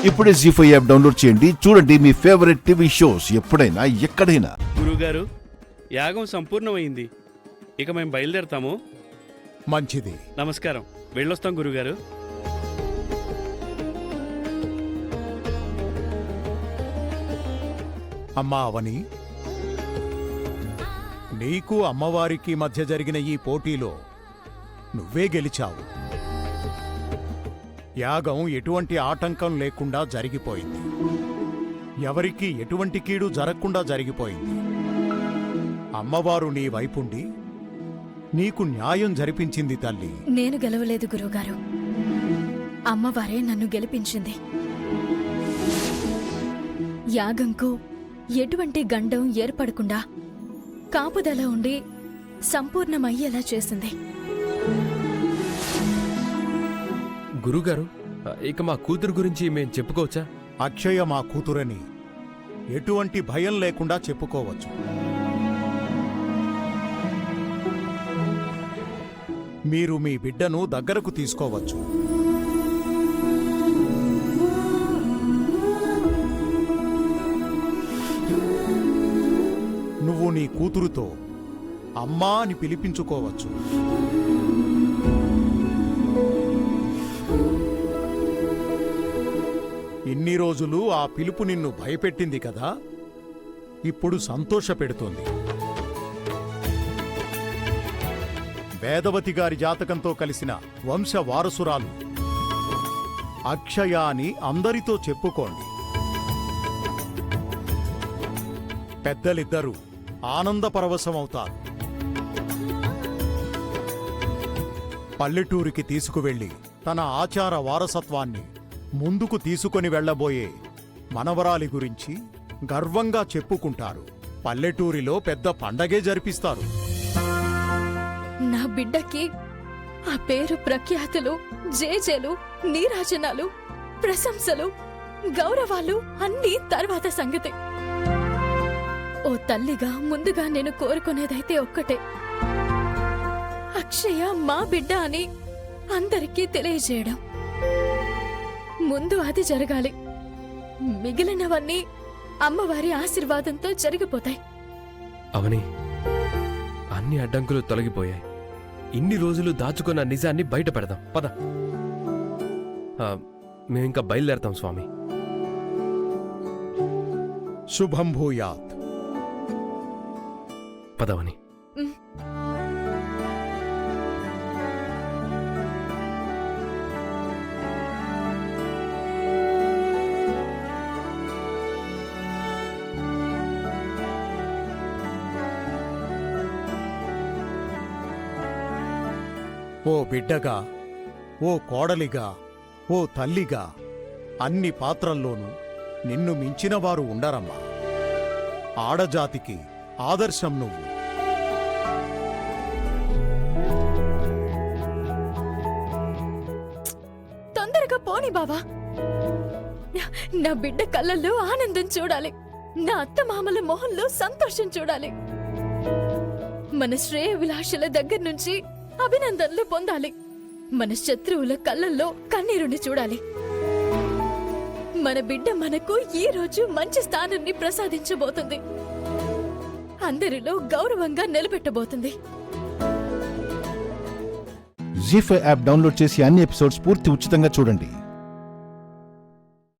ఇప్పుడే జీ5 app download చేయండి. చూడండి మీ ఫేవరెట్ టీవీ షోస్ ఎప్పుడైనా ఎక్కడైనా. గురుగారు, యాగం సంపూర్ణమైంది. ఇక మేము బయలుదేరతాము. మంచిది. నమస్కారం. వెళ్ళొస్తాం గురుగారు. అమ్మా అవని, నీకు అమ్మవారికి మధ్య జరిగిన ఈ పోటీలో నువ్వే గెలిచావు. యాగం ఎటువంటి ఆటంకం లేకుండా జరిగిపోయింది. ఎవరికీ ఎటువంటి కీడు జరగకుండా జరిగిపోయింది. అమ్మవారు నీ వైపుండి నీకు న్యాయం జరిపించింది తల్లి. నేను గెలవలేదు గురువుగారు, అమ్మవారే నన్ను గెలిపించింది. యాగంకు ఎటువంటి గండం ఏర్పడకుండా కాపుదల ఉండి సంపూర్ణమయ్యేలా చేసింది. గురుగారు, ఇక మా కూతురు గురించి మేం చెప్పుకోవచ్చా? అక్షయ మా కూతురని ఎటువంటి భయం లేకుండా చెప్పుకోవచ్చు. మీరు మీ బిడ్డను దగ్గరకు తీసుకోవచ్చు. నువ్వు నీ కూతురుతో అమ్మా అని పిలిపించుకోవచ్చు. ఇన్ని రోజులు ఆ పిలుపు నిన్ను భయపెట్టింది కదా, ఇప్పుడు సంతోషపెడుతోంది. వేదవతి గారి జాతకంతో కలిసిన వంశ వారసురాలు అక్షయ అని అందరితో చెప్పుకోండి. పెద్దలిద్దరూ ఆనందపరవశమవుతారు. పల్లెటూరికి తీసుకువెళ్లి తన ఆచార వారసత్వాన్ని ముందుకు తీసుకొని వెళ్లబోయే మనవరాలి గురించి గర్వంగా చెప్పుకుంటారు. పల్లెటూరిలో పెద్ద పండగే జరిపిస్తారు. నా బిడ్డకి ఆ పేరు ప్రఖ్యాతులు, జేజేలు, నీరాజనాలు, ప్రశంసలు, గౌరవాలు అన్నీ తర్వాత సంగతి. ఓ తల్లిగా ముందుగా నేను కోరుకునేదైతే ఒక్కటే, అక్షయ మా బిడ్డ అని అందరికీ తెలియజేయడం. ముందు అది జరగాలి. మిగిలినవన్నీ అమ్మవారి ఆశీర్వాదంతో జరిగిపోతాయి. అవని, అన్ని అడ్డంకులు తొలగిపోయాయి. ఇన్ని రోజులు దాచుకున్న నిజాన్ని బయట పెడదాం. పద. మేమింకా బయలుదేరతాం స్వామి. శుభం భూయాత్. పదవని. ఓ బిడ్డగా, ఓ కోడలిగా, ఓ తల్లిగా అన్ని పాత్రల్లోనూ నిన్ను మించినవారు ఉండరమ్మా. ఆడజాతికి ఆదర్శం నువ్వు. తొందరగా పోని బావా. నా బిడ్డ కళ్ళల్లో ఆనందం చూడాలి. నా అత్తమామల మొహంలో సంతోషం చూడాలి. మన శ్రేయ విలాషల దగ్గర నుంచి అభినందనలు పొందాలి. మన శత్రువుల కళ్ళల్లో కన్నీరుని చూడాలి. మన బిడ్డ మనకు ఈ రోజు మంచి స్థానాన్ని ప్రసాదించబోతుంది. అందరిలో గౌరవంగా నిలబెట్టబోతుంది. జీ5 యాప్ డౌన్లోడ్ చేసి అన్ని ఎపిసోడ్స్ పూర్తి ఉచితంగా చూడండి.